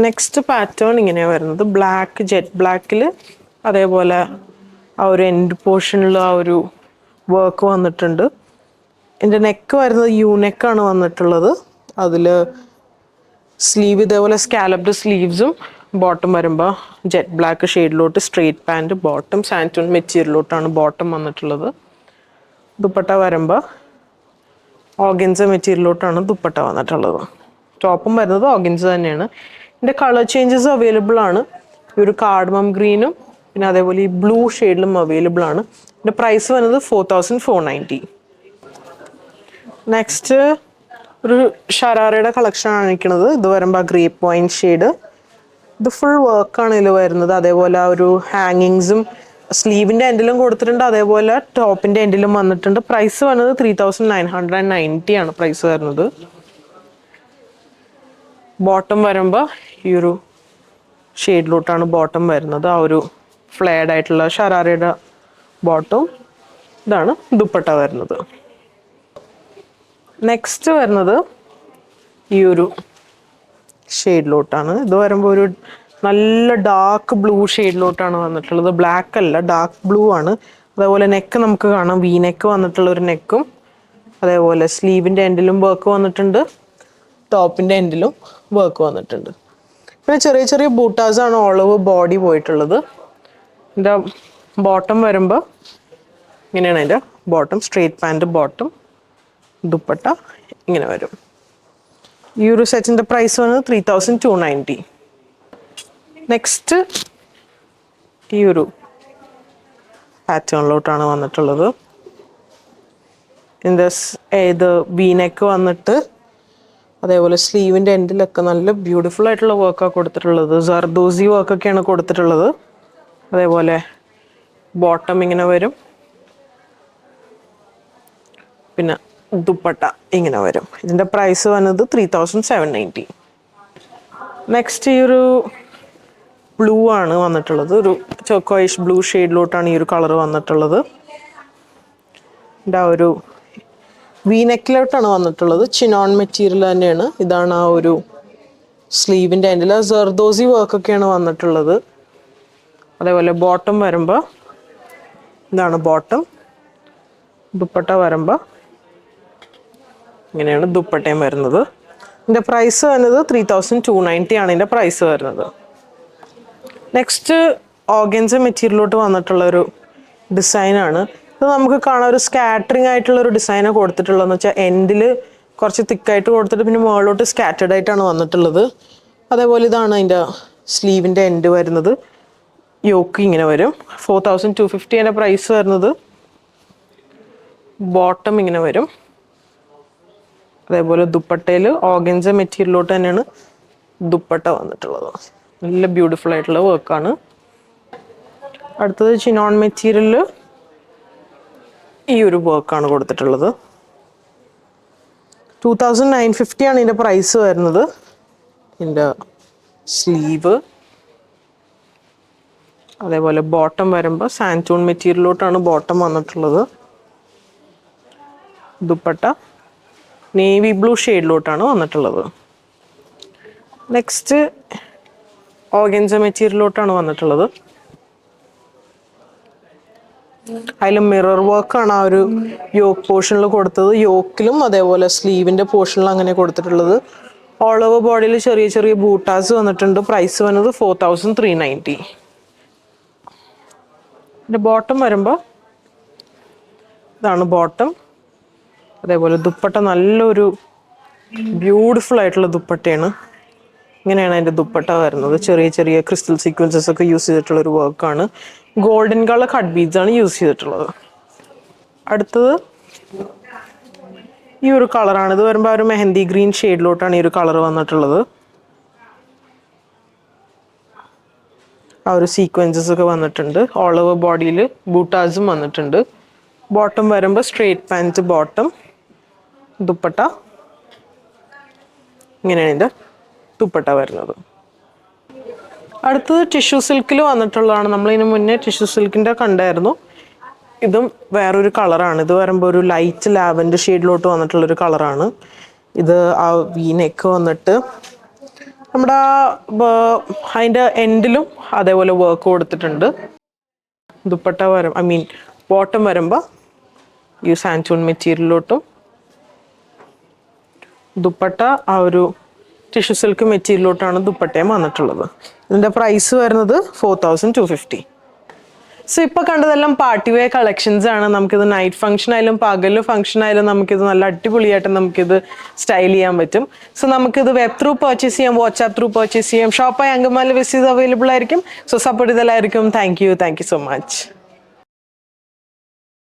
Next pattern ഇങ്ങനെയാണ് വരുന്നത്. Black, jet ബ്ലാക്കിൽ അതേപോലെ ആ ഒരു എൻഡ് പോർഷനിൽ ആ ഒരു വർക്ക് വന്നിട്ടുണ്ട്. ഇതിൻ്റെ നെക്ക് വരുന്നത് നെക്കാണ് വന്നിട്ടുള്ളത്. അതിൽ സ്ലീവ് ഇതേപോലെ സ്കാലപ്ഡ് സ്ലീവ്സും, ബോട്ടം വരുമ്പോൾ ജെറ്റ് ബ്ലാക്ക് ഷെയ്ഡിലോട്ട് സ്ട്രെയിറ്റ് പാൻറ്, ബോട്ടം സാൻറ്റൂൺ മെറ്റീരിയലിലോട്ടാണ് ബോട്ടം വന്നിട്ടുള്ളത്. ദുപ്പട്ട വരുമ്പോൾ ഓർഗൻസ മെറ്റീരിയലിലോട്ടാണ് ദുപ്പട്ട വന്നിട്ടുള്ളത്. ടോപ്പും വരുന്നത് ഓർഗൻസ തന്നെയാണ്. ഇതിൻ്റെ കളർ ചേഞ്ചസ് അവൈലബിൾ ആണ്. ഈ ഒരു കാർഡമം ഗ്രീനും പിന്നെ അതേപോലെ ഈ ബ്ലൂ ഷെയ്ഡിലും അവൈലബിൾ ആണ്. ഇതിൻ്റെ പ്രൈസ് വരുന്നത് 4490. നെക്സ്റ്റ് ഒരു ഷരാറയുടെ കളക്ഷനാണ് കാണിക്കുന്നത്. ഇത് വരുമ്പോൾ ഗ്രേപ്പ് വൈൻ ഷെയ്ഡ്. ഇത് ഫുൾ വർക്കാണ് ഇതിൽ വരുന്നത്. അതേപോലെ ആ ഒരു ഹാങ്ങിങ്സും സ്ലീവിൻ്റെ എൻഡിലും കൊടുത്തിട്ടുണ്ട്, അതേപോലെ ടോപ്പിൻ്റെ എൻഡിലും വന്നിട്ടുണ്ട്. പ്രൈസ് വരുന്നത് 3990 ആണ് പ്രൈസ് വരുന്നത്. ബോട്ടം വരുമ്പോൾ ഈ ഒരു ഷെയ്ഡിലോട്ടാണ് ബോട്ടം വരുന്നത്. ആ ഒരു ഫ്ലെയർഡ് ആയിട്ടുള്ള ഷരാറയുടെ ബോട്ടം. ഇതാണ് ദുപ്പട്ട വരുന്നത്. നെക്സ്റ്റ് വരുന്നത് ഈ ഒരു ഷെയ്ഡിലോട്ടാണ്. ഇത് വരുമ്പോൾ ഒരു നല്ല ഡാർക്ക് ബ്ലൂ ഷെയ്ഡിലോട്ടാണ് വന്നിട്ടുള്ളത്. ബ്ലാക്ക് അല്ല, ഡാർക്ക് ബ്ലൂ ആണ്. അതേപോലെ നെക്ക് നമുക്ക് കാണാം, വി നെക്ക് വന്നിട്ടുള്ള ഒരു നെക്കും, അതേപോലെ സ്ലീവിൻ്റെ എൻഡിലും വർക്ക് വന്നിട്ടുണ്ട്, ടോപ്പിൻ്റെ എൻഡിലും വർക്ക് വന്നിട്ടുണ്ട്. പിന്നെ ചെറിയ ചെറിയ ബൂട്ടാസാണ് ഓൾ ഓവർ ബോഡി പോയിട്ടുള്ളത്. ഇതിൻ്റെ ബോട്ടം വരുമ്പോൾ ഇങ്ങനെയാണ്. അതിൻ്റെ bottom straight pant bottom, dupatta ഇങ്ങനെ വരും. ഈ ഒരു സെറ്റിൻ്റെ പ്രൈസ് വന്നത് 3290. നെക്സ്റ്റ് ഈ ഒരു പാറ്റേണിലോട്ടാണ് വന്നിട്ടുള്ളത്. ഇതിൻ്റെ ഇത് വി നെക്ക് വന്നിട്ട് അതേപോലെ സ്ലീവിൻ്റെ എൻഡിലൊക്കെ നല്ല ബ്യൂട്ടിഫുൾ ആയിട്ടുള്ള വർക്കാണ് കൊടുത്തിട്ടുള്ളത്. സർദോസി വർക്കൊക്കെയാണ് കൊടുത്തിട്ടുള്ളത്. അതേപോലെ ബോട്ടം ഇങ്ങനെ വരും, പിന്നെ ദുപ്പട്ട ഇങ്ങനെ വരും. ഇതിൻ്റെ പ്രൈസ് വന്നത് 3790. നെക്സ്റ്റ് ഈ ഒരു ബ്ലൂ ആണ് വന്നിട്ടുള്ളത്. ഒരു ചോക്കോയിഷ് ബ്ലൂ ഷെയ്ഡിലോട്ടാണ് ഈ ഒരു കളർ വന്നിട്ടുള്ളത്. ഇതിൻ്റെ ആ ഒരു വി നെക്കിലോട്ടാണ് വന്നിട്ടുള്ളത്. ചിനോൺ മെറ്റീരിയൽ തന്നെയാണ്. ഇതാണ് ആ ഒരു സ്ലീവിൻ്റെ എൻഡിൽ സർദോസി വർക്കൊക്കെയാണ് വന്നിട്ടുള്ളത്. അതേപോലെ ബോട്ടം വരുമ്പോൾ ഇതാണ് ബോട്ടം. ദുപ്പട്ട വരുമ്പോൾ ഇങ്ങനെയാണ് ദുപ്പട്ടയും വരുന്നത്. ഇതിൻ്റെ പ്രൈസ് വരുന്നത് 3290 ആണ് ഇതിൻ്റെ പ്രൈസ് വരുന്നത്. നെക്സ്റ്റ് ഓർഗൻസ മെറ്റീരിയലോട്ട് വന്നിട്ടുള്ളൊരു ഡിസൈനാണ്. ഇത് നമുക്ക് കാണാൻ ഒരു സ്കാറ്ററിങ് ആയിട്ടുള്ളൊരു ഡിസൈനാണ് കൊടുത്തിട്ടുള്ളതെന്ന് വെച്ചാൽ എൻഡിൽ കുറച്ച് തിക്കായിട്ട് കൊടുത്തിട്ട് പിന്നെ മുകളിലോട്ട് സ്കാറ്റേഡ് ആയിട്ടാണ് വന്നിട്ടുള്ളത്. അതേപോലെ ഇതാണ് അതിൻ്റെ സ്ലീവിൻ്റെ എൻഡ് വരുന്നത്. യോക്ക് ഇങ്ങനെ വരും. 4250 അതിൻ്റെ പ്രൈസ് വരുന്നത്. ബോട്ടം ഇങ്ങനെ വരും. അതേപോലെ ദുപ്പട്ടയിൽ ഓർഗൻസ മെറ്റീരിയലോട്ട് തന്നെയാണ് ദുപ്പട്ട വന്നിട്ടുള്ളത്. നല്ല ബ്യൂട്ടിഫുൾ ആയിട്ടുള്ള വർക്കാണ്. അടുത്തത് ചിനോൺ മെറ്റീരിയലിൽ ഈ ഒരു വർക്കാണ് കൊടുത്തിട്ടുള്ളത്. 2950 ആണ് ഇതിൻ്റെ പ്രൈസ് വരുന്നത്. ഇതിൻ്റെ സ്ലീവ് അതേപോലെ ബോട്ടം വരുമ്പോൾ സാൻറ്റൂൺ മെറ്റീരിയലോട്ടാണ് ബോട്ടം വന്നിട്ടുള്ളത്. ദുപ്പട്ട നേവി ബ്ലൂ ഷെയ്ഡിലോട്ടാണ് വന്നിട്ടുള്ളത്. നെക്സ്റ്റ് ഓർഗൻസ മെറ്റീരിയലോട്ടാണ് വന്നിട്ടുള്ളത്. അതിൽ മിറർ വർക്കാണ് ആ ഒരു യോക്ക് പോർഷനിൽ കൊടുത്തത്. യോക്കിലും അതേപോലെ സ്ലീവിൻ്റെ പോർഷനിലും അങ്ങനെ കൊടുത്തിട്ടുള്ളത്. ഓൾ ഓവർ ബോഡിയിൽ ചെറിയ ചെറിയ ബൂട്ടാസ് വന്നിട്ടുണ്ട്. പ്രൈസ് വന്നത് 4390. ഇതിൻ്റെ ബോട്ടം വരുമ്പോൾ ഇതാണ് ബോട്ടം. അതേപോലെ ദുപ്പട്ട നല്ലൊരു ബ്യൂട്ടിഫുൾ ആയിട്ടുള്ള ദുപ്പട്ടയാണ്. ഇങ്ങനെയാണ് അതിൻ്റെ ദുപ്പട്ട വരുന്നത്. ചെറിയ ചെറിയ ക്രിസ്റ്റൽ സീക്വൻസസ് ഒക്കെ യൂസ് ചെയ്തിട്ടുള്ളൊരു വർക്കാണ്. ഗോൾഡൻ കളർ കട്ട് ബീഡ്സ് ആണ് യൂസ് ചെയ്തിട്ടുള്ളത്. അടുത്തത് ഈ ഒരു കളറാണ്. ഇത് വരുമ്പോൾ ഒരു മെഹന്തി ഗ്രീൻ ഷെയ്ഡിലോട്ടാണ് ഈ ഒരു കളർ വന്നിട്ടുള്ളത്. ആ ഒരു സീക്വൻസസ് ഒക്കെ വന്നിട്ടുണ്ട്. ഓൾ ഓവർ ബോഡിയിൽ ബൂട്ടാസും വന്നിട്ടുണ്ട്. ബോട്ടം വരുമ്പോൾ സ്ട്രെയിറ്റ് പാൻറ്റ് ബോട്ടം, ദുപ്പട്ട ഇങ്ങനെയാണ് ഇതിൻ്റെ ദുപ്പട്ട വരുന്നത്. അടുത്തത് ടിഷ്യൂ സിൽക്കിൽ വന്നിട്ടുള്ളതാണ്. നമ്മളിതിന് മുന്നേ ടിഷ്യൂ സിൽക്കിൻ്റെ കണ്ടായിരുന്നു. ഇതും വേറൊരു കളറാണ്. ഇത് വരുമ്പോൾ ഒരു ലൈറ്റ് ലാവൻഡർ ഷെയ്ഡിലോട്ട് വന്നിട്ടുള്ളൊരു കളറാണ്. ഇത് ആ വി നെക്ക് വന്നിട്ട് നമ്മുടെ അതിൻ്റെ എൻഡിലും അതേപോലെ വർക്ക് കൊടുത്തിട്ടുണ്ട്. ദുപ്പട്ട ബോട്ടം വരുമ്പോൾ ഈ സാൻറ്റൂൺ മെറ്റീരിയലിലോട്ടും ദുപ്പട്ട ആ ഒരു ടിഷ്യൂ സിൽക്ക് മെറ്റീരിയലിലോട്ടാണ് ദുപ്പട്ടയും വന്നിട്ടുള്ളത്. ഇതിൻ്റെ പ്രൈസ് വരുന്നത് 4250. സോ ഇപ്പോൾ കണ്ടതെല്ലാം പാർട്ടി വെയർ കളക്ഷൻസ് ആണ്. നമുക്കിത് നൈറ്റ് ഫംഗ്ഷൻ ആയാലും പകൽ ഫംഗ്ഷൻ ആയാലും നമുക്കിത് നല്ല അടിപൊളിയായിട്ട് നമുക്കിത് സ്റ്റൈൽ ചെയ്യാൻ പറ്റും. സോ നമുക്കിത് വെബ് ത്രൂ പർച്ചേസ് ചെയ്യാം, വാട്സാപ്പ് ത്രൂ പർച്ചേസ് ചെയ്യാം. ഷോപ്പായി അങ്കമാലി വിസിറ്റ് അവൈലബിൾ ആയിരിക്കും. സോ സപ്പോർട്ട് ചെയ്തല്ലായിരിക്കും. Thank you so much.